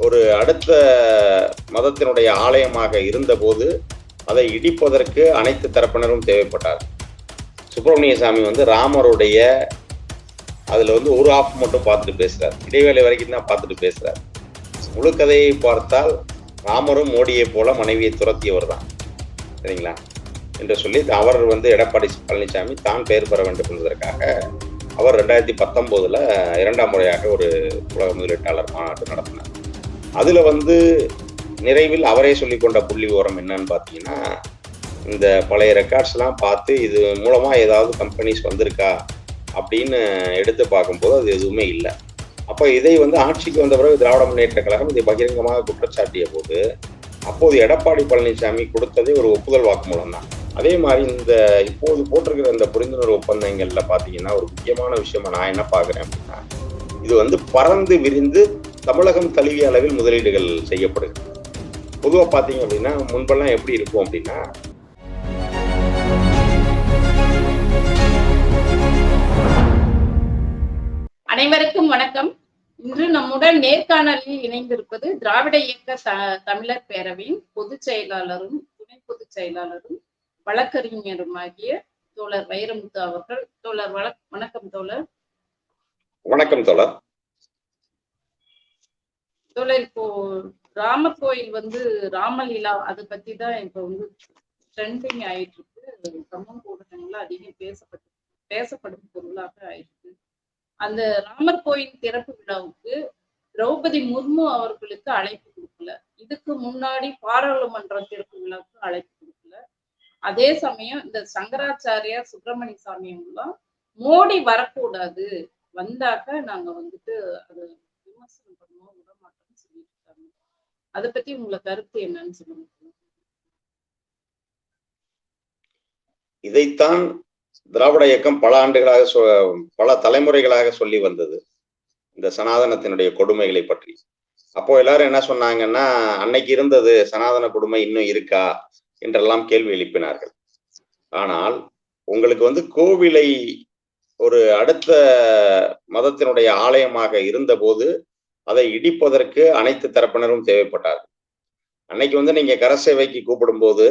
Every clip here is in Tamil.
ஒரு அடுத்த மதத்தினுடைய ஆலயமாக இருந்தபோது அதை இடிப்பதற்கு அனைத்து தரப்பினரும் தேவைப்பட்டார். சுப்பிரமணிய சாமி வந்து ராமருடைய அதுல வந்து ஒரு ஆஃப் மட்டும் பார்த்துட்டு பேசுறார். இடைவேளை வரைக்கும் தான் பார்த்துட்டு பேசுறார். முழு கதையை பார்த்தால் ராமரும் மோடியை போல மனைவியை துரத்தியவர் தான், சரிங்களா? என்று சொல்லி அவர் வந்து எடப்பாடி பழனிசாமி தான் பெயர் பெற வேண்டும் என்பதற்காக அவர் 2019 இரண்டாம் முறையாக ஒரு உலக முதலீட்டாளர் மாநாட்டு நடத்தினார். அதுல வந்து நிறைவில் அவரே சொல்லிக்கொண்ட புள்ளி விவரம் என்னன்னு பார்த்தீங்கன்னா, இந்த பழைய ரெக்கார்ட்ஸ் எல்லாம் பார்த்து இது மூலமா ஏதாவது கம்பெனிஸ் வந்திருக்கா அப்படின்னு எடுத்து பார்க்கும்போது அது எதுவுமே இல்லை. அப்ப இதை வந்து ஆட்சிக்கு வந்த பிறகு திராவிட முன்னேற்ற கழகம் இதை பகிரங்கமாக குற்றச்சாட்டிய போது அப்போது எடப்பாடி பழனிசாமி கொடுத்ததே ஒரு ஒப்புதல் வாக்குமூலம் தான். அதே மாதிரி இந்த இப்போது போட்டிருக்கிற இந்த புரிந்துணர்வு ஒப்பந்தங்கள்ல பாத்தீங்கன்னா ஒரு முக்கியமான விஷயமா நான் என்ன பாக்குறேன் அப்படின்னா, இது வந்து பறந்து விரிந்து தமிழகம் தழுவிய அளவில் முதலீடுகள் செய்யப்படுது. பொதுவா பாத்தீங்க அப்படின்னா முன்பெல்லாம் எப்படி இருக்கும் அப்படின்னா, அனைவருக்கும் வணக்கம். இன்று நம்முடன் நேர்காணலில் இணைந்திருப்பது திராவிட இயக்க தமிழர் பேரவையின் பொதுச் செயலாளரும் துணை பொதுச் செயலாளரும் வழக்கறிஞருமாகிய தோழர் வைரமுத்து அவர்கள். தோழர் வணக்கம் தோழர். வணக்கம் தோழர். தோழர், இப்போ ராமர் கோயில் வந்து ராமலீலா அதை பத்தி தான் இப்போ வந்து ட்ரெண்டிங் ஆயிட்டு இருக்கு. சமூக ஊடகங்கள்ல அதிகம் பேசப்படும் பொருளாக ஆயிருக்கு. அந்த ராமர் கோயில் திறப்பு விழாவுக்கு திரௌபதி முர்மு அவர்களுக்கு அழைப்பு கொடுக்கல. இதுக்கு முன்னாடி பாராளுமன்ற திறப்பு விழாவுக்கு அழைப்பு கொடுக்கல. அதே சமயம் இந்த சங்கராச்சாரியார் சுப்பிரமணிய சாமி எல்லாம் மோடி வரக்கூடாது, வந்தாக்க நாங்க வந்துட்டு அது விமர்சனம் பண்ணுவோம், விட மாட்டோம்னு சொல்லிட்டு இருக்காங்க. அதை பத்தி உங்களை கருத்து என்னன்னு சொல்லுங்க. இதைத்தான் திராவிட இயக்கம் பல ஆண்டுகளாக பல தலைமுறைகளாக சொல்லி வந்தது, இந்த சனாதனத்தினுடைய கொடுமைகளை பற்றி. அப்போ எல்லாரும் என்ன சொன்னாங்கன்னா, அன்னைக்கு இருந்தது சனாதன கொடுமை இன்னும் இருக்கா என்றெல்லாம் கேள்வி எழுப்பினார்கள். ஆனால் உங்களுக்கு வந்து கோவிலை ஒரு அடுத்த மதத்தினுடைய ஆலயமாக இருந்தபோது அதை இடிப்பதற்கு அனைத்து தரப்பினரும் தேவைப்பட்டார்கள். அன்னைக்கு வந்து நீங்க கரசேவைக்கு கூப்பிடும் போது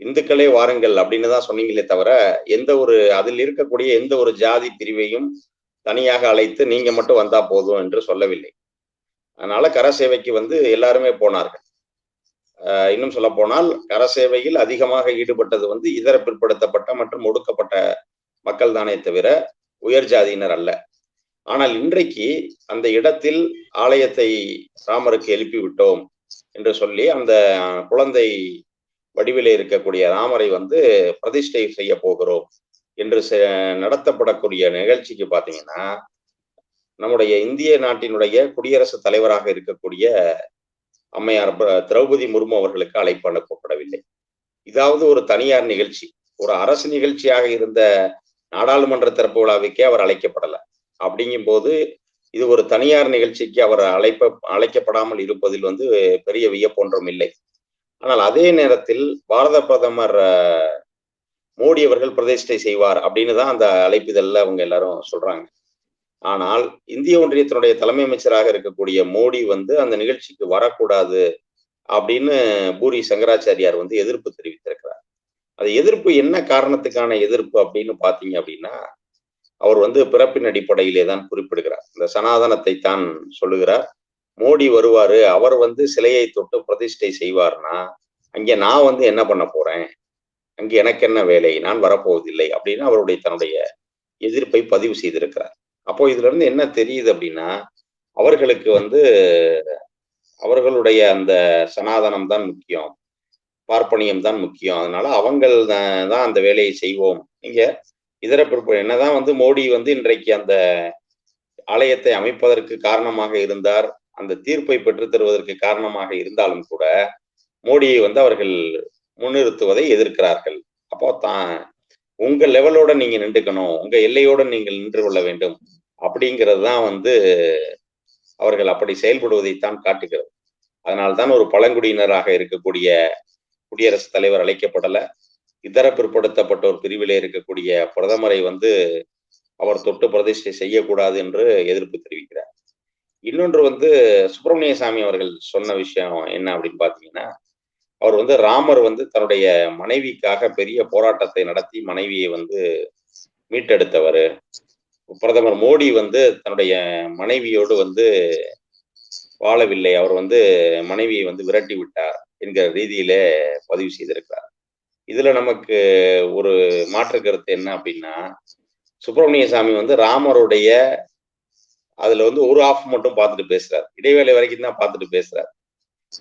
இந்துக்களே வாருங்கள் அப்படின்னு தான் சொன்னீங்களே தவிர எந்த ஒரு அதில் இருக்கக்கூடிய எந்த ஒரு ஜாதி பிரிவையும் தனியாக அழைத்து நீங்க மட்டும் வந்தா போதும் என்று சொல்லவில்லை. அதனால கரசேவைக்கு வந்து எல்லாருமே போனார்கள். இன்னும் சொல்ல போனால் கரசேவையில் அதிகமாக ஈடுபட்டது வந்து இதர பிற்படுத்தப்பட்ட மற்றும் ஒடுக்கப்பட்ட மக்கள் தானே தவிர உயர் ஜாதியினர் அல்ல. ஆனால் இன்றைக்கு அந்த இடத்தில் ஆலயத்தை ராமருக்கு எழுப்பி விட்டோம் என்று சொல்லி அந்த குழந்தை வடிவிலே இருக்கக்கூடிய ராமரை வந்து பிரதிஷ்டை செய்ய போகிறோம் என்று நடத்தப்படக்கூடிய நிகழ்ச்சிக்கு பாத்தீங்கன்னா, நம்முடைய இந்திய நாட்டினுடைய குடியரசுத் தலைவராக இருக்கக்கூடிய அம்மையார் திரௌபதி முர்மு அவர்களுக்கு அழைப்பு அனுப்பப்படவில்லை. இதாவது ஒரு தனியார் நிகழ்ச்சி, ஒரு அரசு நிகழ்ச்சியாக இருந்த நாடாளுமன்ற திறப்பு விழாவுக்கே அவர் அழைக்கப்படல. அப்படிங்கும் போது இது ஒரு தனியார் நிகழ்ச்சிக்கு அவர் அழைக்கப்படாமல் இருப்பதில் வந்து பெரிய வியப்பொன்றும் இல்லை. ஆனால் அதே நேரத்தில் பாரத பிரதமர் மோடி அவர்கள் பிரதிஷ்டை செய்வார் அப்படின்னு தான் அந்த அழைப்பிதழ்ல அவங்க எல்லாரும் சொல்றாங்க. ஆனால் இந்திய ஒன்றியத்தினுடைய தலைமை அமைச்சராக இருக்கக்கூடிய மோடி வந்து அந்த நிகழ்ச்சிக்கு வரக்கூடாது அப்படின்னு பூரி சங்கராச்சாரியார் வந்து எதிர்ப்பு தெரிவித்திருக்கிறார். அது எதிர்ப்பு என்ன காரணத்துக்கான எதிர்ப்பு அப்படின்னு பாத்தீங்க அப்படின்னா, அவர் வந்து பிறப்பின் அடிப்படையிலே தான் குறிப்பிடுகிறார். இந்த சனாதனத்தை தான் சொல்லுகிறார். மோடி வருவாரு, அவர் வந்து சிலையை தொட்டு பிரதிஷ்டை செய்வார்னா அங்கே நான் வந்து என்ன பண்ண போறேன், அங்கே எனக்கு என்ன வேலை, நான் வரப்போவதில்லை அப்படின்னு அவருடைய தன்னுடைய எதிர்ப்பை பதிவு செய்திருக்கிறார். அப்போ இதுல இருந்து என்ன தெரியுது அப்படின்னா, அவர்களுக்கு வந்து அவர்களுடைய அந்த சனாதனம் தான் முக்கியம், பார்ப்பனியம் தான் முக்கியம், அதனால அவங்கள் தான் அந்த வேலையை செய்வோம். நீங்க இதர என்னதான் வந்து மோடி வந்து இன்றைக்கு அந்த ஆலயத்தை அமைப்பதற்கு காரணமாக இருந்தார், அந்த தீர்ப்பை பெற்றுத் தருவதற்கு காரணமாக இருந்தாலும் கூட மோடியை வந்து அவர்கள் முன்னிறுத்துவதை எதிர்க்கிறார்கள். அப்போ தான் உங்க லெவலோட நீங்க நின்றுக்கணும், உங்க எல்லையோட நீங்கள் நின்று கொள்ள வேண்டும் அப்படிங்கிறது தான் வந்து அவர்கள் அப்படி செயல்படுவதைத்தான் காட்டுகிறது. அதனால்தான் ஒரு பழங்குடியினராக இருக்கக்கூடிய குடியரசுத் தலைவர் அழைக்கப்படல, இதர பிற்படுத்தப்பட்டோர் பிரிவிலே இருக்கக்கூடிய பிரதமரை வந்து அவர் தொட்டு பிரதிஷ்டை செய்யக்கூடாது என்று எதிர்ப்பு தெரிவிக்கிறார். இன்னொன்று வந்து சுப்பிரமணிய சாமி அவர்கள் சொன்ன விஷயம் என்ன அப்படின்னு பார்த்தீங்கன்னா, அவர் வந்து ராமர் வந்து தன்னுடைய மனைவிக்காக பெரிய போராட்டத்தை நடத்தி மனைவியை வந்து மீட்டெடுத்தவரு. பிரதமர் மோடி வந்து தன்னுடைய மனைவியோடு வந்து வாழவில்லை. அவர் வந்து மனைவியை வந்து விரட்டி விட்டார் என்கிற ரீதியிலே பதிவு செய்திருக்கிறார். இதுல நமக்கு ஒரு மாற்று கருத்து என்ன அப்படின்னா, சுப்பிரமணிய சாமி வந்து ராமருடைய அதுல வந்து ஒரு ஆஃப் மட்டும் பார்த்துட்டு பேசுறார். இடைவேளை வரைக்கும் தான் பார்த்துட்டு பேசுறார்.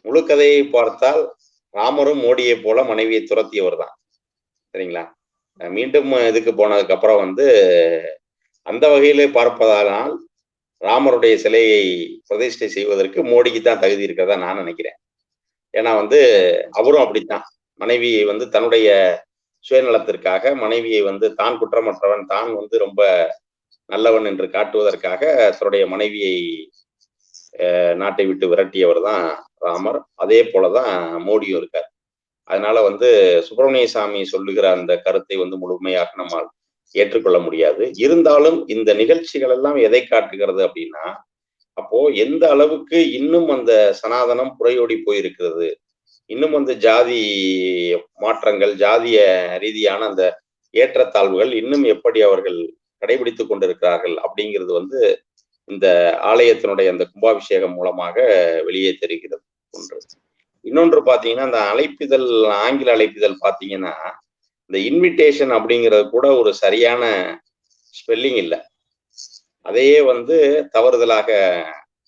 முழு கதையை பார்த்தால் ராமரும் மோடியைப் போல மனைவியை துரத்தியவர் தான். சரிங்களா? மீண்டும் இதுக்கு போனதுக்கு அப்புறம் வந்து அந்த வகையிலே பார்ப்பதானால் ராமருடைய சிலையை பிரதிஷ்டை செய்வதற்கு மோடிக்கு தான் தகுதி இருக்கிறதா நான் நினைக்கிறேன். ஏன்னா வந்து அவரும் அப்படித்தான். மனைவியை வந்து தன்னுடைய சுயநலத்திற்காக மனைவியை வந்து தான் குற்றமற்றவன், தான் வந்து ரொம்ப நல்லவன் என்று காட்டுவதற்காக தன்னுடைய மனைவியை நாட்டை விட்டு விரட்டியவர் தான் ராமர். அதே போலதான் மோடியும் இருக்கார். அதனால வந்து சுப்பிரமணிய சாமி சொல்லுகிற அந்த கருத்தை வந்து முழுமையாக நம்மால் ஏற்றுக்கொள்ள முடியாது. இருந்தாலும் இந்த நிகழ்ச்சிகள் எல்லாம் எதை காட்டுகிறது அப்படின்னா, அப்போ எந்த அளவுக்கு இன்னும் அந்த சனாதனம் புரையோடி போயிருக்கிறது. இன்னும் அந்த ஜாதி மாற்றங்கள், ஜாதிய ரீதியான அந்த ஏற்றத்தாழ்வுகள் இன்னும் எப்படி அவர்கள் கடைபிடித்துக் கொண்டிருக்கிறார்கள் அப்படிங்கிறது வந்து இந்த ஆலயத்தினுடைய அந்த கும்பாபிஷேகம் மூலமாக வெளியே தெரிகிறது ஒன்று. இன்னொன்று பார்த்தீங்கன்னா, அந்த அழைப்பிதழ், ஆங்கில அழைப்பிதழ் பார்த்தீங்கன்னா, இந்த இன்விடேஷன் அப்படிங்கிறது கூட ஒரு சரியான ஸ்பெல்லிங் இல்ல. அதையே வந்து தவறுதலாக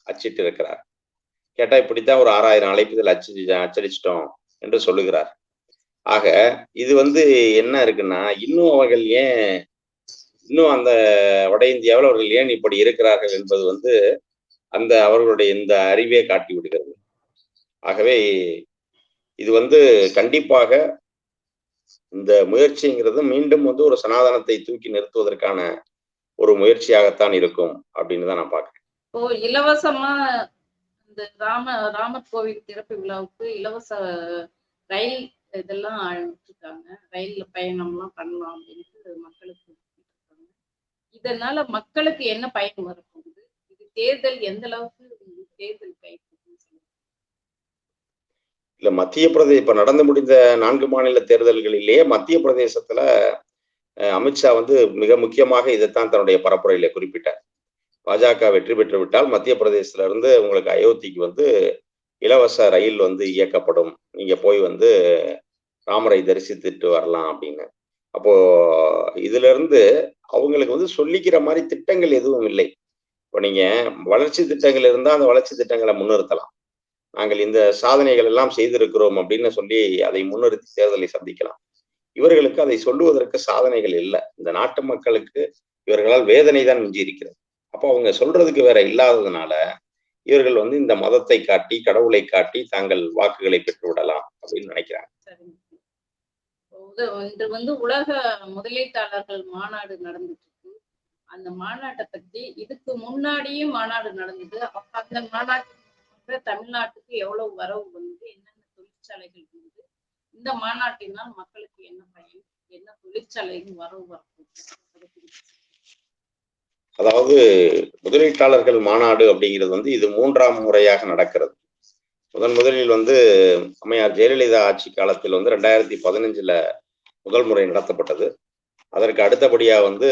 அச்சிட்டு இருக்கிறார். கேட்டா இப்படித்தான் ஒரு 6000 அழைப்பிதழ் அச்சடிச்சிட்டோம் என்று சொல்லுகிறார். ஆக இது வந்து என்ன இருக்குன்னா, இன்னும் அவர்கள் ஏன் இன்னும் அந்த வட இந்தியாவில் அவர்கள் ஏன் இப்படி இருக்கிறார்கள் என்பது வந்து அந்த அவர்களுடைய இந்த அறிவே காட்டி விடுகிறது. ஆகவே இது வந்து கண்டிப்பாக இந்த முயற்சிங்கிறது மீண்டும் வந்து ஒரு சனாதனத்தை தூக்கி நிறுத்துவதற்கான ஒரு முயற்சியாகத்தான் இருக்கும் அப்படின்னு தான் நான் பார்க்கிறேன். இப்போ இலவசமா இந்த ராமர் கோவில் திறப்பு விழாவுக்கு இலவச ரயில் இதெல்லாம் விட்டுருக்காங்க. ரயில்ல பயணம்லாம் பண்ணலாம் அப்படின்ட்டு மக்களுக்கு கொடுத்திருக்காங்க. இதனால மக்களுக்கு என்ன பயன் வரப்போகுது? இது தேர்தல் எந்த அளவுக்கு தேர்தல் கை இல்ல மத்திய பிரதேச இப்ப நடந்து முடிந்த 4 மாநில தேர்தல்களிலேயே மத்திய பிரதேசத்துல அமித்ஷா வந்து மிக முக்கியமாக இதைத்தான் தன்னுடைய பரப்புரையில குறிப்பிட்டார். பாஜக வெற்றி பெற்று விட்டால் மத்திய பிரதேசத்துல இருந்து உங்களுக்கு அயோத்திக்கு வந்து இலவச ரயில் வந்து இயக்கப்படும். நீங்க போய் வந்து ராமரை தரிசித்துட்டு வரலாம் அப்படின்னு. அப்போ இதுல இருந்து அவங்களுக்கு வந்து சொல்லிக்கிற மாதிரி திட்டங்கள் எதுவும் இல்லை. இப்போ நீங்க வளர்ச்சி திட்டங்கள் இருந்தா அந்த வளர்ச்சி திட்டங்களை முன்னிறுத்தலாம். நாங்கள் இந்த சாதனைகள் எல்லாம் செய்திருக்கிறோம் அப்படின்னு சொல்லி அதை முன்னிறுத்தி தேர்தலை சந்திக்கலாம். இவர்களுக்கு அதை சொல்லுவதற்கு சாதனைகள் இல்லை. இந்த நாட்டு மக்களுக்கு இவர்களால் வேதனை தான் மிஞ்சி இருக்கிறது. அப்போ அவங்க சொல்றதுக்கு வேற இல்லாததுனால இவர்கள் வந்து இந்த மதத்தை காட்டி, கடவுளை காட்டி தாங்கள் வாக்குகளை பெற்று விடலாம் அப்படின்னு நினைக்கிறாங்க. இன்று வந்து உலக முதலீட்டாளர்கள் மாநாடு நடந்துட்டு இருக்கு. அந்த மாநாட்டை பத்தி இதுக்கு முன்னாடியும் மாநாடு நடந்தது. அப்ப அந்த மாநாட்டு தமிழ்நாட்டுக்கு எவ்வளவு வரவு வந்து என்னென்ன தொழிற்சாலைகள் வந்து இந்த மாநாட்டினால் மக்களுக்கு என்ன பயன், என்ன தொழிற்சாலைகள் வரவு வரப்போகுது? அதாவது முதலீட்டாளர்கள் மாநாடு அப்படிங்கிறது வந்து இது 3ஆம் முறையாக நடக்கிறது. முதலில் வந்து அம்மையார் ஜெயலலிதா ஆட்சி காலத்தில் வந்து 2015 முதல் முறை நடத்தப்பட்டது. அதற்கு அடுத்தபடியா வந்து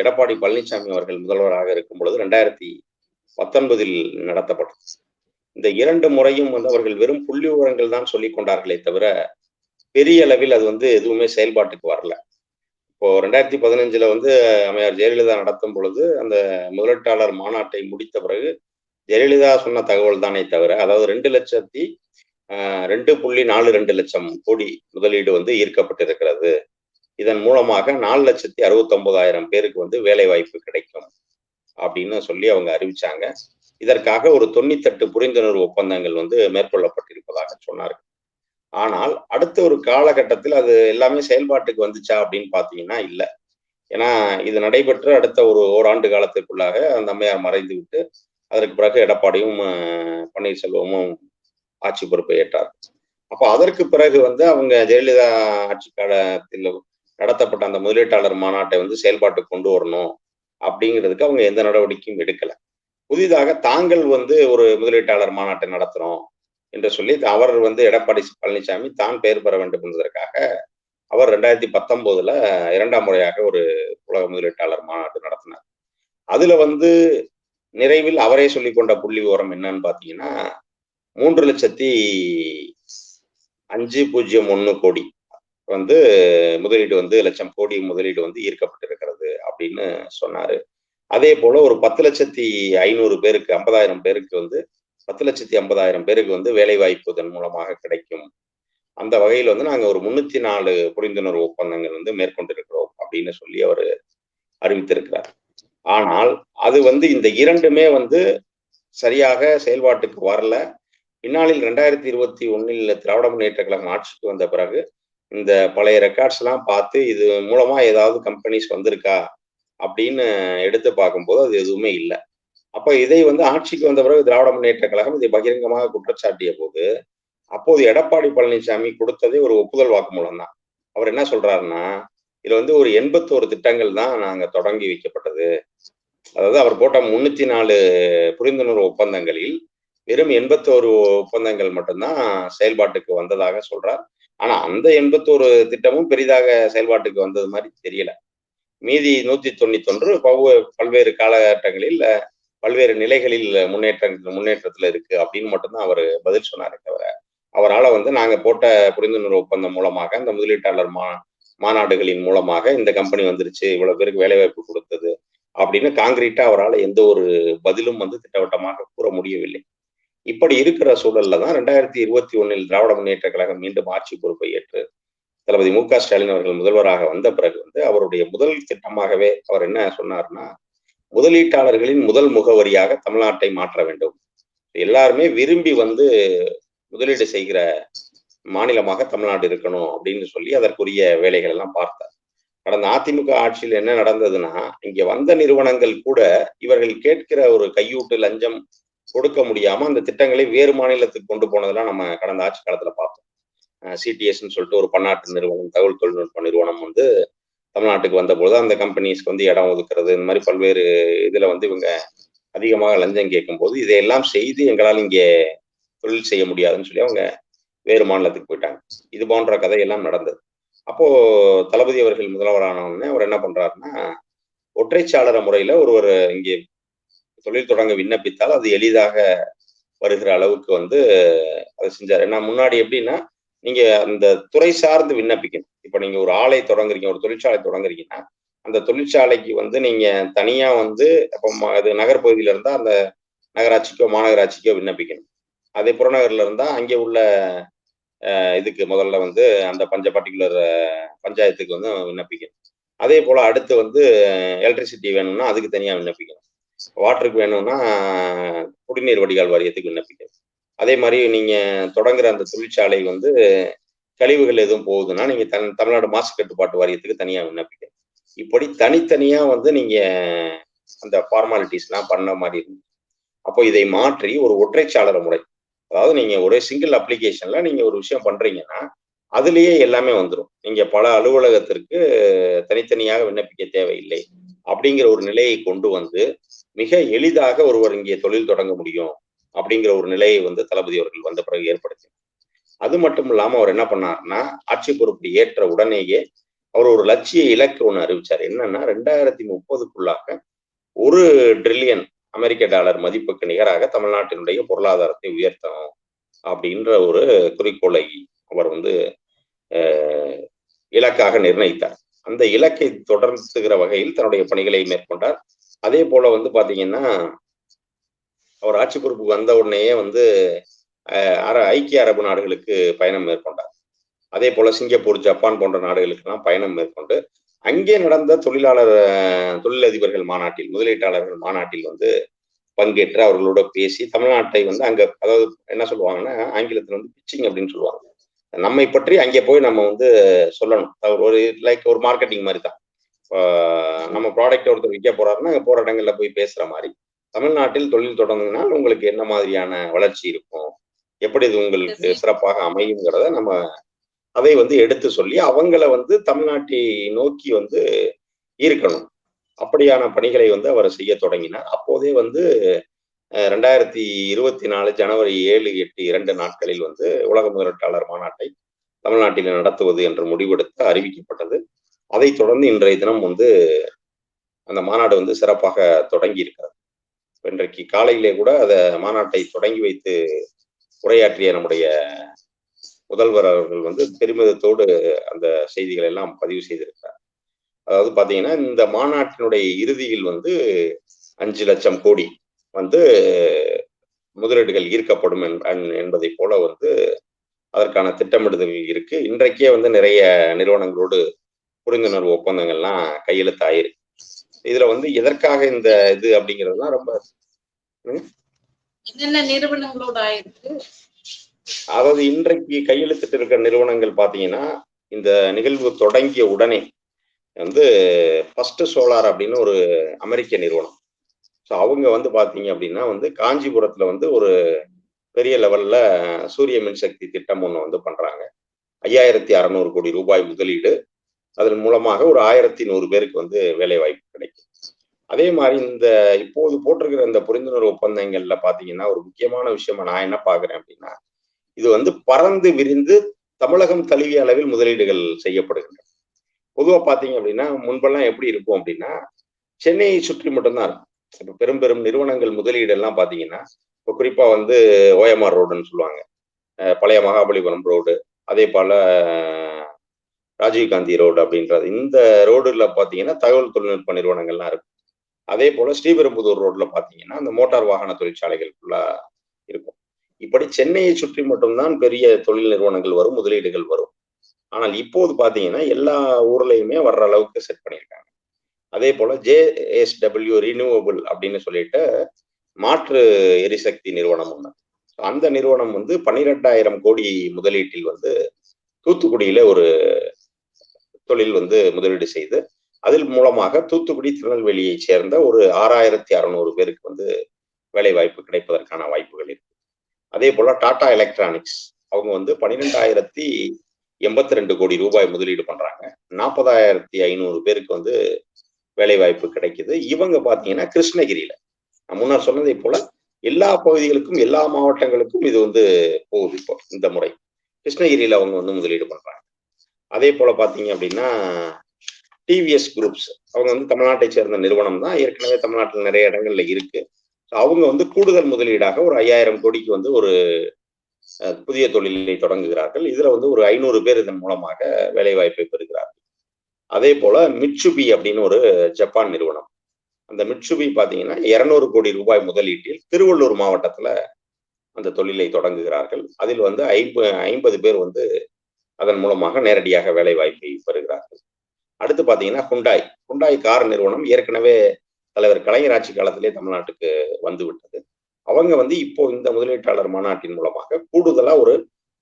எடப்பாடி பழனிசாமி அவர்கள் முதல்வராக இருக்கும் பொழுது 2019 நடத்தப்பட்டது. இந்த 2 முறையும் வந்து அவர்கள் வெறும் புள்ளி விவரங்கள் தான் சொல்லிக் கொண்டார்களே தவிர பெரிய அளவில் அது வந்து எதுவுமே செயல்பாட்டுக்கு வரல. இப்போ 2015 வந்து அம்மையார் ஜெயலலிதா நடத்தும் பொழுது அந்த முதலீட்டாளர் மாநாட்டை முடித்த பிறகு ஜெயலலிதா சொன்ன தகவல் தானே தவிர, அதாவது 2.42 லட்சம் கோடி முதலீடு வந்து ஈர்க்கப்பட்டிருக்கிறது. இதன் மூலமாக 4,69,000 பேருக்கு வந்து வேலை வாய்ப்பு கிடைக்கும் அப்படின்னு சொல்லி அவங்க அறிவிச்சாங்க. இதற்காக ஒரு 98 புரிந்துணர்வு ஒப்பந்தங்கள் வந்து மேற்கொள்ளப்பட்டிருப்பதாக சொன்னார்கள். ஆனால் அடுத்த ஒரு காலகட்டத்தில் அது எல்லாமே செயல்பாட்டுக்கு வந்துச்சா அப்படின்னு பார்த்தீங்கன்னா இல்லை. ஏன்னா இது நடைபெற்று அடுத்த ஒரு ஓராண்டு காலத்திற்குள்ளாக அந்த அம்மையார் மறைந்து விட்டு அதற்கு பிறகு எடப்பாடியும் பன்னீர்செல்வமும் ஆட்சி பொறுப்பை ஏற்றார். அப்போ அதற்கு பிறகு வந்து அவங்க ஜெயலலிதா ஆட்சி காலத்தில் நடத்தப்பட்ட அந்த முதலீட்டாளர் மாநாட்டை வந்து செயல்பாட்டுக்கு கொண்டு வரணும் அப்படிங்கிறதுக்கு அவங்க எந்த நடவடிக்கையும் எடுக்கல. புதிதாக தாங்கள் வந்து ஒரு முதலீட்டாளர் மாநாட்டை நடத்துறோம் என்று சொல்லி அவர் வந்து எடப்பாடி பழனிசாமி தான் பெயர் பெற வேண்டும் என்பதற்காக அவர் 2019 இரண்டாம் முறையாக ஒரு உலக முதலீட்டாளர் மாநாட்டு நடத்தினார். அதுல வந்து நிறைவில் அவரே சொல்லிக் கொண்ட புள்ளி விவரம் என்னன்னு பாத்தீங்கன்னா 3,05,01 கோடி வந்து முதலீடு வந்து லட்சம் கோடி முதலீடு வந்து ஈர்க்கப்பட்டிருக்கிறது அப்படின்னு சொன்னாரு. அதே போல ஒரு 10,05,000 பேருக்கு 50,000 பேருக்கு வந்து 10,50,000 பேருக்கு வந்து வேலை வாய்ப்பு இதன் மூலமாக கிடைக்கும். அந்த வகையில் வந்து நாங்க ஒரு 304 புரிந்துணர்வு ஒப்பந்தங்கள் வந்து மேற்கொண்டிருக்கிறோம் அப்படின்னு சொல்லி அவர் அறிவித்திருக்கிறார். ஆனால் அது வந்து இந்த இரண்டுமே வந்து சரியாக செயல்பாட்டுக்கு வரல. பின்னாளில் 2021 திராவிட முன்னேற்ற கழகம் ஆட்சிக்கு வந்த பிறகு இந்த பழைய ரெக்கார்ட்ஸ் எல்லாம் பார்த்து இது மூலமா ஏதாவது கம்பெனிஸ் வந்திருக்கா அப்படின்னு எடுத்து பார்க்கும்போது அது எதுவுமே இல்லை. அப்ப இதை வந்து ஆட்சிக்கு வந்த பிறகு திராவிட முன்னேற்ற கழகம் இதை பகிரங்கமாக குற்றச்சாட்டிய போது அப்போது எடப்பாடி பழனிசாமி கொடுத்ததே ஒரு ஒப்புதல் வாக்குமூலம் தான். அவர் என்ன சொல்றாருன்னா, இதுல வந்து ஒரு 81 திட்டங்கள் தான் நாங்க தொடங்கி வைக்கப்பட்டது. அதாவது அவர் போட்ட 304 புரிந்துணர்வு ஒப்பந்தங்களில் வெறும் 81 ஒப்பந்தங்கள் மட்டும்தான் செயல்பாட்டுக்கு வந்ததாக சொல்றார். ஆனா அந்த 81 திட்டமும் பெரிதாக செயல்பாட்டுக்கு வந்தது மாதிரி தெரியல. மீதி 191 பல்வேறு காலகட்டங்களில் பல்வேறு நிலைகளில் முன்னேற்றத்துல இருக்கு அப்படின்னு மட்டும்தான் அவர் பதில் சொன்னாரே தவிர அவரால் வந்து நாங்க போட்ட புரிந்துணர்வு ஒப்பந்தம் மூலமாக இந்த முதலீட்டாளர் மாநாடுகளின் மூலமாக இந்த கம்பெனி வந்துருச்சு, இவ்வளவு பேருக்கு வேலைவாய்ப்பு கொடுத்தது அப்படின்னு காங்கிரீட்டா அவரால் எந்த ஒரு பதிலும் வந்து திட்டவட்டமாக கூற முடியவில்லை. இப்படி இருக்கிற சூழல்ல தான் 2021 திராவிட முன்னேற்ற கழகம் மீண்டும் ஆட்சி பொறுப்பை ஏற்று தளபதி மு.க. ஸ்டாலின் அவர்கள் முதல்வராக வந்த பிறகு வந்து அவருடைய முதல் திட்டமாகவே அவர் என்ன சொன்னார்னா, முதலீட்டாளர்களின் முதல் முகவரியாக தமிழ்நாட்டை மாற்ற வேண்டும், எல்லாருமே விரும்பி வந்து முதலீடு செய்கிற மாநிலமாக தமிழ்நாடு இருக்கணும் அப்படின்னு சொல்லி அதற்குரிய வேலைகள் எல்லாம் பார்த்தார். கடந்த அதிமுக ஆட்சியில் என்ன நடந்ததுன்னா, இங்க வந்த நிறுவனங்கள் கூட இவர்கள் கேட்கிற ஒரு கையூட்டு லஞ்சம் கொடுக்க முடியாம அந்த திட்டங்களை வேறு மாநிலத்துக்கு கொண்டு போனதெல்லாம் நம்ம கடந்த ஆட்சி காலத்துல பார்த்தோம். சிடிஎஸ்ன்னு சொல்லிட்டு ஒரு பன்னாட்டு நிறுவனம், தகவல் தொழில்நுட்ப நிறுவனம் வந்து தமிழ்நாட்டுக்கு வந்தபோது அந்த கம்பெனிஸ்க்கு வந்து இடம் ஒதுக்குறது, இந்த மாதிரி பல்வேறு இதுல வந்து இவங்க அதிகமாக லஞ்சம் கேட்கும்போது இதையெல்லாம் செய்து எங்களால் இங்கே தொழில் செய்ய முடியாதுன்னு சொல்லி அவங்க வேறு மாநிலத்துக்கு போயிட்டாங்க. இது போன்ற கதையெல்லாம் நடந்தது. அப்போ தளபதி அவர்கள் முதல்வரான உடனே அவர் என்ன பண்றாருன்னா, ஒற்றைச்சாளர முறையில ஒருவர் இங்கே தொழில் தொடங்க விண்ணப்பித்தால் அது எளிதாக வருகிற அளவுக்கு வந்து அதை செஞ்சார். ஏன்னா முன்னாடி எப்படின்னா, நீங்க அந்த துறை சார்ந்து விண்ணப்பிக்கணும். இப்ப நீங்க ஒரு ஆலை தொடங்குறீங்க, ஒரு தொழிற்சாலை தொடங்குறீங்கன்னா அந்த தொழிற்சாலைக்கு வந்து நீங்க தனியா வந்து அப்போ அது நகர்பகுதியில இருந்தா அந்த நகராட்சிக்கோ மாநகராட்சிக்கோ விண்ணப்பிக்கணும். அதே புறநகர்ல இருந்தா அங்கே உள்ள இதுக்கு முதல்ல வந்து அந்த பர்டிகுலர் பஞ்சாயத்துக்கு வந்து விண்ணப்பிக்கணும். அதே போல அடுத்து வந்து எலக்ட்ரிசிட்டி வேணும்னா அதுக்கு தனியா விண்ணப்பிக்கணும். வாட்டருக்கு வேணும்னா குடிநீர் வடிகால் வாரியத்துக்கு விண்ணப்பிக்கணும். அதே மாதிரி நீங்க தொடங்குற அந்த தொழிற்சாலை வந்து கழிவுகள் எதுவும் போகுதுன்னா நீங்க தமிழ்நாடு மாசு கட்டுப்பாட்டு வாரியத்துக்கு தனியா விண்ணப்பிக்கணும். இப்படி தனித்தனியா வந்து நீங்க அந்த ஃபார்மாலிட்டிஸ் எல்லாம் பண்ண மாதிரி இருக்கு. அப்போ இதை மாற்றி ஒரு ஒற்றைச்சாளர முறை, அதாவது நீங்க ஒரே சிங்கிள் அப்ளிகேஷன்ல நீங்க ஒரு விஷயம் பண்றீங்கன்னா அதுலயே எல்லாமே வந்துடும். நீங்க பல அலுவலகத்திற்கு தனித்தனியாக விண்ணப்பிக்க தேவையில்லை அப்படிங்கிற ஒரு நிலையை கொண்டு வந்து மிக எளிதாக ஒருவர் இங்கே தொழில் தொடங்க முடியும் அப்படிங்கிற ஒரு நிலையை வந்து தளபதி அவர்கள் வந்த பிறகு ஏற்படுத்தி. அது மட்டும் இல்லாம அவர் என்ன பண்ணாருன்னா, ஆட்சி பொறுப்பு ஏற்ற உடனேயே அவர் ஒரு லட்சிய இலக்கு ஒண்ணு அறிவிச்சார். என்னன்னா 2030க்குள்ளாக 1 ட்ரில்லியன் அமெரிக்க டாலர் மதிப்புக்கு நிகராக தமிழ்நாட்டினுடைய பொருளாதாரத்தை உயர்த்தணும் அப்படின்ற ஒரு குறிக்கோளை அவர் வந்து இலக்காக நிர்ணயித்தார். அந்த இலக்கை தொடர்ந்துகிற வகையில் தன்னுடைய பணிகளை மேற்கொண்டார். அதே போல வந்து பாத்தீங்கன்னா, அவர் ஆட்சி பொறுப்புக்கு வந்த உடனேயே வந்து ஐக்கிய அரபு நாடுகளுக்கு பயணம் மேற்கொண்டார். அதே போல சிங்கப்பூர், ஜப்பான் போன்ற நாடுகளுக்கெல்லாம் பயணம் மேற்கொண்டு அங்கே நடந்த தொழிலதிபர்கள் மாநாட்டில், முதலீட்டாளர்கள் மாநாட்டில் வந்து பங்கேற்று அவர்களோட பேசி தமிழ்நாட்டை வந்து அங்க, அதாவது என்ன சொல்லுவாங்கன்னா ஆங்கிலத்துல வந்து பிச்சிங் அப்படின்னு சொல்லுவாங்க, நம்மை பற்றி அங்கே போய் நம்ம வந்து சொல்லணும். ஒரு லைக் ஒரு மார்க்கெட்டிங் மாதிரி தான். நம்ம ப்ராடக்ட் ஒருத்தர் விற்க போறாருன்னா அங்க போற இடங்கள்ல போய் பேசுற மாதிரி, தமிழ்நாட்டில் தொழில் தொடங்குனால் உங்களுக்கு என்ன மாதிரியான வளர்ச்சி இருக்கும், எப்படி இது உங்களுக்கு சிறப்பாக அமையுங்கிறத நம்ம அதை வந்து எடுத்து சொல்லி அவங்கள வந்து தமிழ்நாட்டை நோக்கி வந்து ஈர்க்கணும். அப்படியான பணிகளை வந்து அவர் செய்ய தொடங்கினார். அப்போதே வந்து 2024 ஜனவரி 7, 8 2 நாட்களில் வந்து உலக முதலீட்டாளர் மாநாட்டை தமிழ்நாட்டில் நடத்துவது என்று முடிவெடுத்து அறிவிக்கப்பட்டது. அதைத் தொடர்ந்து இன்றைய தினம் வந்து அந்த மாநாடு வந்து சிறப்பாக தொடங்கி இருக்கிறது. இன்றைக்கு காலையிலே கூட அந்த மாநாட்டை தொடங்கி வைத்து உரையாற்றிய நம்முடைய முதல்வர் அவர்கள் வந்து பெருமிதத்தோடு அந்த செய்திகளை எல்லாம் பதிவு செய்திருக்கிறார். அதாவது பாத்தீங்கன்னா, இந்த மாநாட்டினுடைய இறுதியில் வந்து 5 லட்சம் கோடி வந்து முதலீடுகள் ஈர்க்கப்படும் என்பதை போல வந்து அதற்கான திட்டமிடுதல் இருக்கு. இன்றைக்கே வந்து நிறைய நிறுவனங்களோடு புரிந்துணர்வு ஒப்பந்தங்கள்லாம் கையெழுத்தாயிருக்கு. இதுல வந்து எதற்காக இந்த இது அப்படிங்கிறதுலாம் ரொம்ப என்னென்ன நிறுவனங்களோட ஆயிருக்கு. அதாவது இன்றைக்கு கையெழுத்திட்டு இருக்கிற நிறுவனங்கள் பாத்தீங்கன்னா, இந்த நிகழ்வு தொடங்கிய உடனே வந்து ஃபர்ஸ்ட் சோலார் அப்படின்னு ஒரு அமெரிக்க நிறுவனம். ஸோ அவங்க வந்து பாத்தீங்க அப்படின்னா வந்து காஞ்சிபுரத்துல வந்து ஒரு பெரிய லெவல்ல சூரிய மின்சக்தி திட்டம் ஒன்று வந்து பண்றாங்க. 5600 கோடி ரூபாய் முதலீடு. அதன் மூலமாக ஒரு 1100 பேருக்கு வந்து வேலை வாய்ப்பு கிடைக்கும். அதே மாதிரி இந்த இப்போது போட்டிருக்கிற இந்த புரிந்துணர்வு ஒப்பந்தங்கள்ல பாத்தீங்கன்னா ஒரு முக்கியமான விஷயமா நான் என்ன பாக்குறேன் அப்படின்னா, இது வந்து பறந்து விரிந்து தமிழகம் தழுவிய அளவில் முதலீடுகள் செய்யப்படுகின்றன. பொதுவா பாத்தீங்க அப்படின்னா முன்பெல்லாம் எப்படி இருக்கும் அப்படின்னா, சென்னையை சுற்றி மட்டும்தான் இருக்கும். இப்ப பெரும் பெரும் நிறுவனங்கள் முதலீடு எல்லாம் பாத்தீங்கன்னா, இப்போ குறிப்பா வந்து ஓஎம்ஆர் ரோடுன்னு சொல்லுவாங்க, பழைய மகாபலிபுரம் ரோடு, அதே போல ராஜீவ்காந்தி ரோடு அப்படின்றது. இந்த ரோடுல பாத்தீங்கன்னா தகவல் தொழில்நுட்ப நிறுவனங்கள்லாம் இருக்கும். அதே போல ஸ்ரீபெரும்புதூர் ரோட்ல பாத்தீங்கன்னா அந்த மோட்டார் வாகன தொழிற்சாலைகள் ஃபுல்லா இருக்கும். இப்படி சென்னையை சுற்றி மட்டும்தான் பெரிய தொழில் நிறுவனங்கள் வரும், முதலீடுகள் வரும். ஆனால் இப்போது பாத்தீங்கன்னா எல்லா ஊர்லயுமே வர்ற அளவுக்கு செட் பண்ணியிருக்காங்க. அதே போல JSW ரினியூவபிள் அப்படின்னு சொல்லிட்டு மாற்று எரிசக்தி நிறுவனம் ஒண்ணு. அந்த நிறுவனம் வந்து 12,000 கோடி முதலீட்டில் வந்து தூத்துக்குடியில ஒரு தொழில் வந்து முதலீடு செய்து அதில் மூலமாக தூத்துக்குடி திருநெல்வேலியை சேர்ந்த ஒரு 6600 பேருக்கு வந்து வேலை வாய்ப்பு கிடைப்பதற்கான வாய்ப்புகள் இருக்கு. அதே போல டாடா எலக்ட்ரானிக்ஸ் அவங்க வந்து 12,082 கோடி ரூபாய் முதலீடு பண்றாங்க. 40,500 பேருக்கு வந்து வேலை வாய்ப்பு கிடைக்குது. இவங்க பாத்தீங்கன்னா கிருஷ்ணகிரியில நான் முன்னர் சொன்னதை போல எல்லா பகுதிகளுக்கும் எல்லா மாவட்டங்களுக்கும் இது வந்து போகுது. இப்போ இந்த முறை கிருஷ்ணகிரியில அவங்க வந்து முதலீடு பண்றாங்க. அதே போல பாத்தீங்க அப்படின்னா டிவிஎஸ் குரூப்ஸ் அவங்க வந்து தமிழ்நாட்டை சேர்ந்த நிறுவனம் தான், ஏற்கனவே தமிழ்நாட்டில் நிறைய இடங்கள்ல இருக்கு. அவங்க வந்து கூடுதல் முதலீடாக ஒரு 5000 கோடிக்கு வந்து ஒரு புதிய தொழிலை தொடங்குகிறார்கள். இதுல வந்து ஒரு 500 பேர் இதன் மூலமாக வேலை வாய்ப்பை பெறுகிறார்கள். அதே போல மிட்சுபி அப்படின்னு ஒரு ஜப்பான் நிறுவனம். அந்த மிட்சுபி பாத்தீங்கன்னா 200 கோடி ரூபாய் முதலீட்டில் திருவள்ளூர் மாவட்டத்துல அந்த தொழிலை தொடங்குகிறார்கள். அதில் வந்து 50 பேர் வந்து அதன் மூலமாக நேரடியாக வேலை வாய்ப்பை பெறுகிறார்கள். அடுத்து பாத்தீங்கன்னா ஹுண்டாய் கார் நிறுவனம் ஏற்கனவே தலைவர் கலைஞர் ஆட்சி காலத்திலே தமிழ்நாட்டுக்கு வந்து விட்டது. அவங்க வந்து இப்போ இந்த முதலீட்டாளர் மாநாட்டின் மூலமாக கூடுதலா ஒரு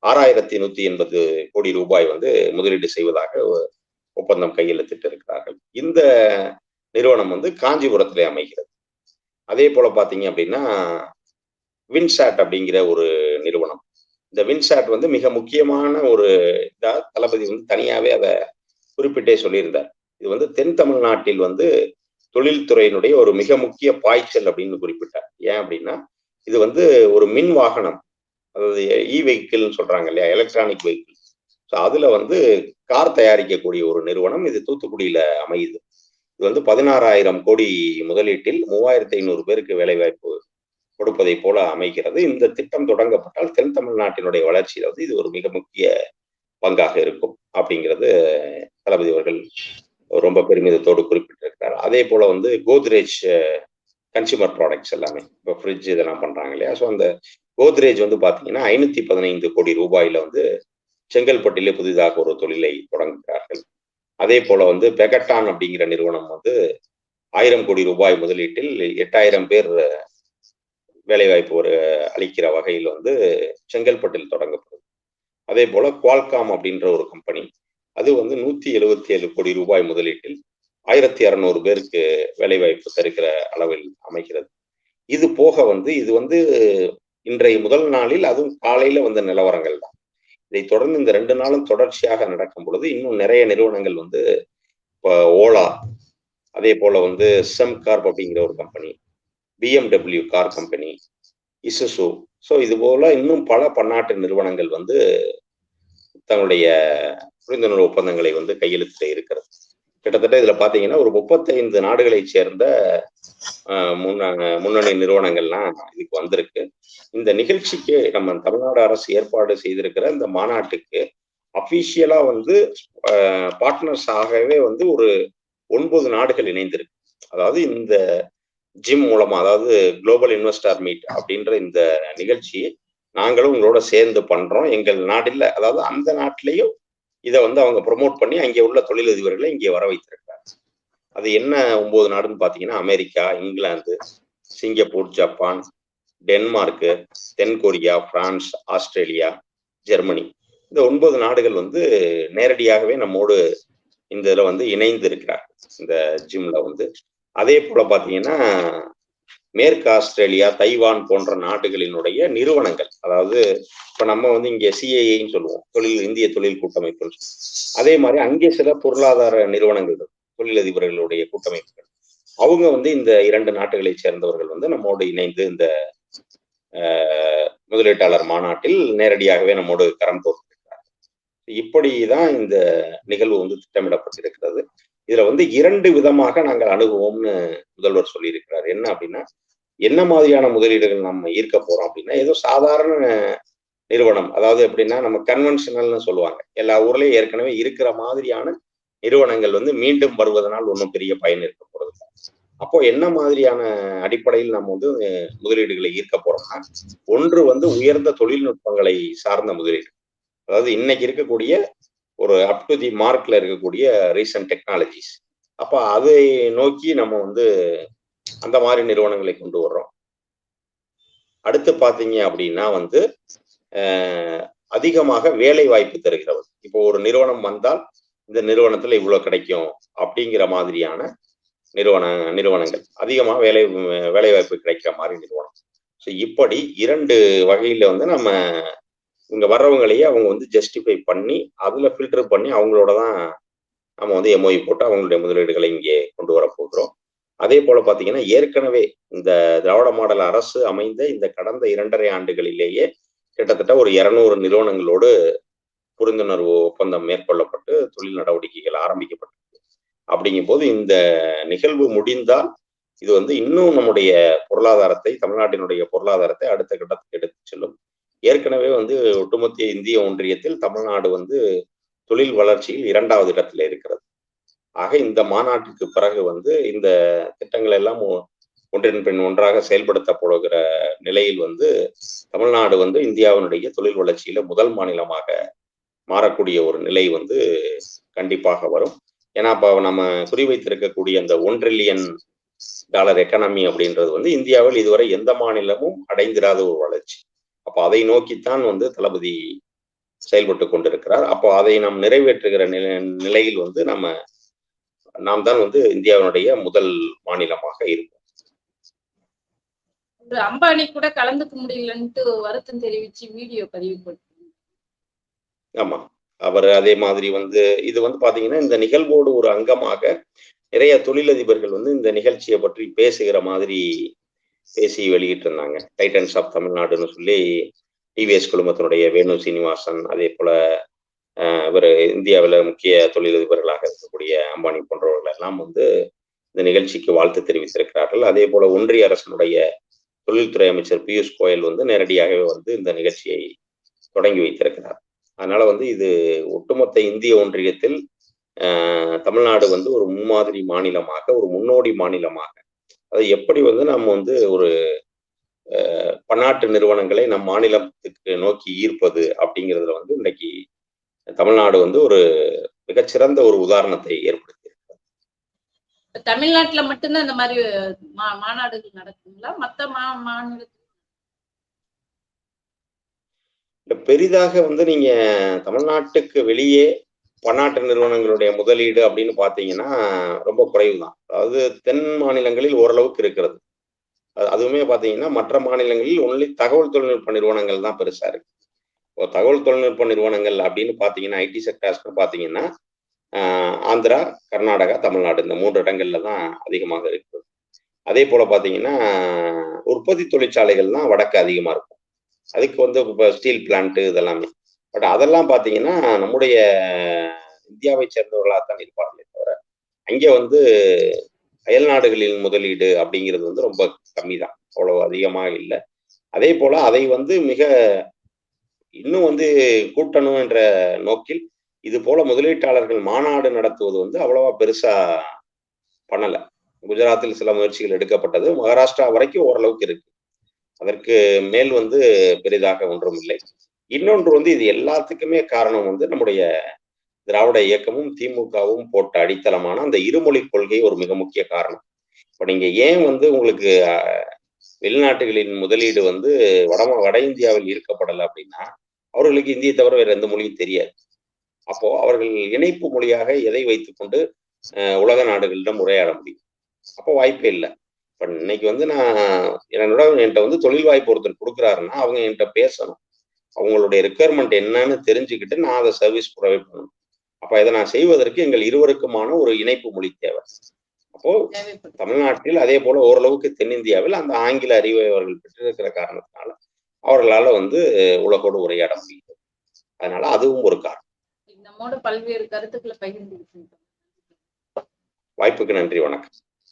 6180 கோடி ரூபாய் வந்து முதலீடு செய்வதாக ஒப்பந்தம் கையெழுத்திட்டு இருக்கிறார்கள். இந்த நிறுவனம் வந்து காஞ்சிபுரத்திலே அமைகிறது. அதே போல பாத்தீங்க அப்படின்னா வின்சாட் அப்படிங்கிற ஒரு நிறுவனம். இந்த வின்சாட் வந்து மிக முக்கியமான ஒரு இதா தளபதி வந்து தனியாவே அதை குறிப்பிட்டே சொல்லியிருந்தார். இது வந்து தென் தமிழ்நாட்டில் வந்து தொழில்துறையினுடைய ஒரு மிக முக்கிய பாய்ச்சல் அப்படின்னு குறிப்பிட்டார். ஏன் அப்படின்னா இது வந்து ஒரு மின் வாகனம், அதாவது வெஹிக்கிள்னு சொல்றாங்க இல்லையா, எலக்ட்ரானிக் வெஹிக்கிள். ஸோ அதுல வந்து கார் தயாரிக்கக்கூடிய ஒரு நிறுவனம் இது தூத்துக்குடியில அமையுது. இது வந்து 16,000 கோடி முதலீட்டில் 3500 பேருக்கு வேலை வாய்ப்பு கொடுப்பதை போல அமைகிறது. இந்த திட்டம் தொடங்கப்பட்டால் தென் தமிழ்நாட்டினுடைய வளர்ச்சியில வந்து இது ஒரு மிக முக்கிய பங்காக இருக்கும் அப்படிங்கிறது தளபதி அவர்கள் ரொம்ப பெருமிதத்தோடு குறிப்பிட்டிருக்கிறார். அதே போல வந்து கோத்ரேஜ் கன்சியூமர் ப்ராடக்ட்ஸ் எல்லாமே இப்போ ஃப்ரிட்ஜ் இதெல்லாம் பண்றாங்க இல்லையா, ஸோ அந்த கோத்ரேஜ் வந்து பாத்தீங்கன்னா 515 கோடி ரூபாயில வந்து செங்கல்பட்டிலே புதிதாக ஒரு தொழிலை தொடங்குகிறார்கள். அதே போல வந்து பெகட்டான் அப்படிங்கிற நிறுவனம் வந்து 1000 கோடி ரூபாய் முதலீட்டில் 8000 பேர் வேலைவாய்ப்பு ஒரு அளிக்கிற வகையில் வந்து செங்கல்பட்டில் தொடங்கப்படுது. அதே போல குவால்காம் அப்படின்ற ஒரு கம்பெனி, அது வந்து 177 கோடி ரூபாய் முதலீட்டில் 1600 பேருக்கு வேலைவாய்ப்பு தருகிற அளவில் அமைகிறது. இது போக வந்து இது வந்து இன்றைய முதல் நாளில் அதுவும் காலையில வந்த நிலவரங்கள் தான். இதை தொடர்ந்து இந்த 2 நாளும் தொடர்ச்சியாக நடக்கும் பொழுது இன்னும் நிறைய நிறுவனங்கள் வந்து இப்போ ஓலா, அதே போல வந்து செம்கார்ப் அப்படிங்கிற ஒரு company, BMW car company, Isuzu. So இது போல இன்னும் பல பன்னாட்டு நிறுவனங்கள் வந்து தங்களுடைய புரிந்துணர்வு ஒப்பந்தங்களை வந்து கையெழுத்திட இருக்கிறது. கிட்டத்தட்ட இதுல பாத்தீங்கன்னா ஒரு 35 நாடுகளைச் சேர்ந்த முன்னணி நிறுவனங்கள்லாம் இதுக்கு வந்திருக்கு. இந்த நிகழ்ச்சிக்கு நம்ம தமிழ்நாடு அரசு ஏற்பாடு செய்திருக்கிற இந்த மாநாட்டுக்கு அபிஷியலா வந்து பார்ட்னர்ஸ் ஆகவே வந்து ஒரு 9 நாடுகள் இணைந்திருக்கு. அதாவது இந்த ஜிம் மூலமா, அதாவது குளோபல் இன்வெஸ்டர் மீட் அப்படின்ற இந்த நிகழ்ச்சி நாங்களும் உங்களோட சேர்ந்து பண்றோம். எங்கள் நாட்டில், அதாவது அந்த நாட்டிலையும் இதை வந்து அவங்க ப்ரொமோட் பண்ணி அங்கே உள்ள தொழிலதிபர்களை இங்கே வர வைத்திருக்காங்க. அது என்ன 9 நாடுன்னு பாத்தீங்கன்னா, America, England, Singapore, Japan, Denmark, தென்கொரியா, பிரான்ஸ், ஆஸ்திரேலியா, ஜெர்மனி. இந்த 9 நாடுகள் வந்து நேரடியாகவே நம்மோடு இந்த இதில் வந்து இணைந்து இருக்கிறார் இந்த ஜிம்ல வந்து. அதே போல பாத்தீங்கன்னா மேற்கு ஆஸ்திரேலியா, தைவான் போன்ற நாடுகளினுடைய நிறுவனங்கள், அதாவது இப்ப நம்ம வந்து இங்க சிஐஏன்னு சொல்லுவோம், இந்திய தொழில் கூட்டமைப்பு. அதே மாதிரி அங்கே சில பொருளாதார நிறுவனங்கள், தொழிலதிபர்களுடைய கூட்டமைப்புகள், அவங்க வந்து இந்த 2 நாடுகளை சேர்ந்தவர்கள் வந்து நம்மோடு இணைந்து இந்த முதலீட்டாளர் மாநாட்டில் நேரடியாகவே நம்மோடு கரம் கோர்த்திருக்கிறார். இப்படிதான் இந்த நிகழ்வு வந்து திட்டமிடப்பட்டிருக்கிறது. இதுல வந்து 2 விதமாக நாங்கள் அணுகுவோம்னு முதல்வர் சொல்லியிருக்கிறார். என்ன அப்படின்னா, என்ன மாதிரியான முதலீடுகள் நம்ம ஈர்க்க போறோம் அப்படின்னா, ஏதோ சாதாரண நிறுவனம், அதாவது எப்படின்னா நம்ம கன்வென்ஷனல்னு சொல்லுவாங்க, எல்லா ஊர்லயும் ஏற்கனவே இருக்கிற மாதிரியான நிறுவனங்கள் வந்து மீண்டும் வருவதனால் ஒன்றும் பெரிய பயன் இருக்க போறது இல்லை. அப்போ என்ன மாதிரியான அடிப்படையில் நம்ம வந்து முதலீடுகளை ஈர்க்க போறோம்னா, ஒன்று வந்து உயர்ந்த தொழில்நுட்பங்களை சார்ந்த முதலீடு, அதாவது இன்னைக்கு இருக்கக்கூடிய ஒரு அப் டு தி மார்க்ல இருக்கக்கூடிய ரீசன்ட் டெக்னாலஜிஸ். அப்ப அதை நோக்கி நம்ம வந்து அந்த மாதிரி நிறுவனங்களை கொண்டு வர்றோம். அடுத்து பாத்தீங்க அப்படின்னா வந்து அதிகமாக வேலை வாய்ப்பு தருகிறவர். இப்போ ஒரு நிறுவனம் வந்தால் இந்த நிறுவனத்துல இவ்வளவு கிடைக்கும் அப்படிங்கிற மாதிரியான நிறுவனங்கள், அதிகமாக வேலை வாய்ப்பு கிடைக்கிற மாதிரி நிறுவனம். ஸோ இப்படி 2 வகையில வந்து நம்ம இங்க வர்றவங்களையே அவங்க வந்து ஜஸ்டிஃபை பண்ணி அதுல ஃபில்டர் பண்ணி அவங்களோட தான் நம்ம வந்து எம்ஓஇ போட்டு அவங்களுடைய முதலீடுகளை இங்கே கொண்டு வர போகிறோம். அதே போல பாத்தீங்கன்னா, ஏற்கனவே இந்த திராவிட மாடல் அரசு அமைந்த இந்த கடந்த 2.5 ஆண்டுகளிலேயே கிட்டத்தட்ட ஒரு 200 நிறுவனங்களோடு புரிந்துணர்வு ஒப்பந்தம் மேற்கொள்ளப்பட்டு தொழில் நடவடிக்கைகள் ஆரம்பிக்கப்பட்டிருக்கு. அப்படிங்கும் போது இந்த நிகழ்வு முடிந்தால் இது வந்து இன்னும் நம்முடைய பொருளாதாரத்தை, தமிழ்நாட்டினுடைய பொருளாதாரத்தை அடுத்த கட்டத்துக்கு எடுத்து செல்லும். ஏற்கனவே வந்து ஒட்டுமொத்த இந்திய ஒன்றியத்தில் தமிழ்நாடு வந்து தொழில் வளர்ச்சியில் 2வது இடத்துல இருக்கிறது. ஆக இந்த மாநாட்டுக்கு பிறகு வந்து இந்த திட்டங்கள் எல்லாம் ஒன்றின் பின் ஒன்றாக செயல்படுத்தப்படுகிற நிலையில் வந்து தமிழ்நாடு வந்து இந்தியாவினுடைய தொழில் வளர்ச்சியில முதல் மாநிலமாக மாறக்கூடிய ஒரு நிலை வந்து கண்டிப்பாக வரும். ஏன்னா இப்ப நம்ம குறிவைத்திருக்கக்கூடிய அந்த $1 trillion எக்கானமி அப்படின்றது வந்து இந்தியாவில் இதுவரை எந்த மாநிலமும் அடைந்திராத ஒரு வளர்ச்சி. அப்போ அதை நோக்கித்தான் வந்து தளபதி செயல்பட்டு கொண்டிருக்கிறார். அப்போ அதை நாம் நிறைவேற்றுகிற நிலையில் வந்து நாம் தான் வந்து இந்தியாவினுடைய முதல் மாநிலமாக இருக்கும். அம்பானி கூட கலந்துக்க முடியலன்ட்டு வருத்தம் தெரிவிச்சு வீடியோ பதிவு போட்டு. ஆமா, அவர் அதே மாதிரி வந்து இது வந்து பாத்தீங்கன்னா இந்த நிகழ்வோடு ஒரு அங்கமாக நிறைய தொழிலதிபர்கள் வந்து இந்த நிகழ்ச்சியை பற்றி பேசுகிற மாதிரி பேசி வெளியிட்டு இருந்தாங்க. டைட்டன்ஸ் ஆஃப் தமிழ்நாடுன்னு சொல்லி டிவிஎஸ் குழுமத்தினுடைய வேணு சீனிவாசன், அதே போல இவர் இந்தியாவில் முக்கிய தொழிலதிபர்களாக இருக்கக்கூடிய அம்பானி போன்றவர்கள் எல்லாம் வந்து இந்த நிகழ்ச்சிக்கு வாழ்த்து தெரிவித்திருக்கிறார்கள். அதே போல ஒன்றிய அரசனுடைய தொழில்துறை அமைச்சர் பியூஷ் கோயல் வந்து நேரடியாகவே வந்து இந்த நிகழ்ச்சியை தொடங்கி வைத்திருக்கிறார். அதனால வந்து இது ஒட்டுமொத்த இந்திய ஒன்றியத்தில் தமிழ்நாடு வந்து ஒரு முன்மாதிரி மாநிலமாக, ஒரு முன்னோடி மாநிலமாக, அது எப்படி வந்து நம்ம வந்து ஒரு பன்னாட்டு நிறுவனங்களை நம் மாநிலத்துக்கு நோக்கி ஈர்ப்பது அப்படிங்கிறதுல வந்து இன்னைக்கு தமிழ்நாடு வந்து ஒரு மிகச்சிறந்த ஒரு உதாரணத்தை ஏற்படுத்தி. தமிழ்நாட்டுல மட்டும்தான் இந்த மாதிரி மாநாடுகள் நடக்குங்களா? மத்த மாநிலத்தில் பெரிதாக வந்து நீங்க தமிழ்நாட்டுக்கு வெளியே பன்னாட்டு நிறுவனங்களுடைய முதலீடு அப்படின்னு பாத்தீங்கன்னா ரொம்ப குறைவு தான். அதாவது தென் மாநிலங்களில் ஓரளவுக்கு இருக்கிறது. அதுவுமே பாத்தீங்கன்னா மற்ற மாநிலங்களில் ஒன்லி தகவல் தொழில்நுட்ப நிறுவனங்கள் தான் பெருசா இருக்கு. தகவல் தொழில்நுட்ப நிறுவனங்கள் அப்படின்னு பாத்தீங்கன்னா ஐடி செக்டர்ஸ்னு பாத்தீங்கன்னா ஆந்திரா, கர்நாடகா, தமிழ்நாடு இந்த 3 இடங்கள்ல தான் அதிகமாக இருக்குது. அதே போல பார்த்தீங்கன்னா, உற்பத்தி தொழிற்சாலைகள் தான் வடக்கு அதிகமா இருக்கும். அதுக்கு வந்து இப்ப ஸ்டீல் பிளான்ட் இதெல்லாமே. பட் அதெல்லாம் பார்த்தீங்கன்னா, நம்முடைய இந்தியாவை சேர்ந்தவர்களா தான் இருப்பார்களே தவிர, அங்கே வந்து அயல் நாடுகளின் முதலீடு அப்படிங்கிறது வந்து ரொம்ப கம்மி தான். அவ்வளவு அதிகமா இல்ல. அதே போல அதை வந்து இன்னும் வந்து கூட்டணும் என்ற நோக்கில், இது போல முதலீட்டாளர்கள் மாநாடு நடத்துவது வந்து அவ்வளவா பெருசா பண்ணல. குஜராத்தில் சில முயற்சிகள் எடுக்கப்பட்டது. மகாராஷ்டிரா வரைக்கும் ஓரளவுக்கு இருக்கு. அதற்கு மேல் வந்து பெரிதாக ஒன்றும் இல்லை. இன்னொன்று வந்து இது எல்லாத்துக்குமே காரணம் வந்து நம்முடைய திராவிட இயக்கமும், திமுகவும் போட்ட அடித்தளமான அந்த இருமொழி கொள்கை ஒரு மிக முக்கிய காரணம். இப்ப நீங்க ஏன் வந்து உங்களுக்கு வெளிநாட்டுகளின் முதலீடு வந்து வட இந்தியாவில் ஈர்க்கப்படல அப்படின்னா, அவர்களுக்கு இந்தியை தவிர வேற எந்த மொழியும் தெரியாது. அப்போ அவர்கள் இணைப்பு மொழியாக எதை வைத்துக்கொண்டு உலக நாடுகளிடம் உரையாட முடியும்? அப்போ வாய்ப்பே இல்ல. இப்ப இன்னைக்கு வந்து என்ட்ட வந்து தொழில் வாய்ப்பு ஒருத்தர் குடுக்குறாருன்னா, அவங்க என்ட்ட பேசணும். அவங்களுடைய ரிக்வயர்மென்ட் என்னன்னு தெரிஞ்சுக்கிட்டு நான் அத சர்வீஸ் புரொவைட் பண்ணணும். அப்ப இத நான் செய்வதற்கு எங்கள் இருவருக்குமான ஒரு இணைப்பு மொழி தேவை. அப்போ தேவைப்படுது. தமிழ்நாட்டில் அதே போல ஓரளவுக்கு தென்னிந்தியாவில் அந்த ஆங்கில அறிவை அவர்கள் பெற்றிருக்கிற காரணத்தினால, அவர்களால வந்து உலகோடு உரையாட முடியுது. அதனால அதுவும் ஒரு காரணம். நம்மோட பல்வேறு கருத்துக்களை பகிர்ந்துக்கிட்டீங்க. வாய்ப்புக்கு நன்றி. வணக்கம்.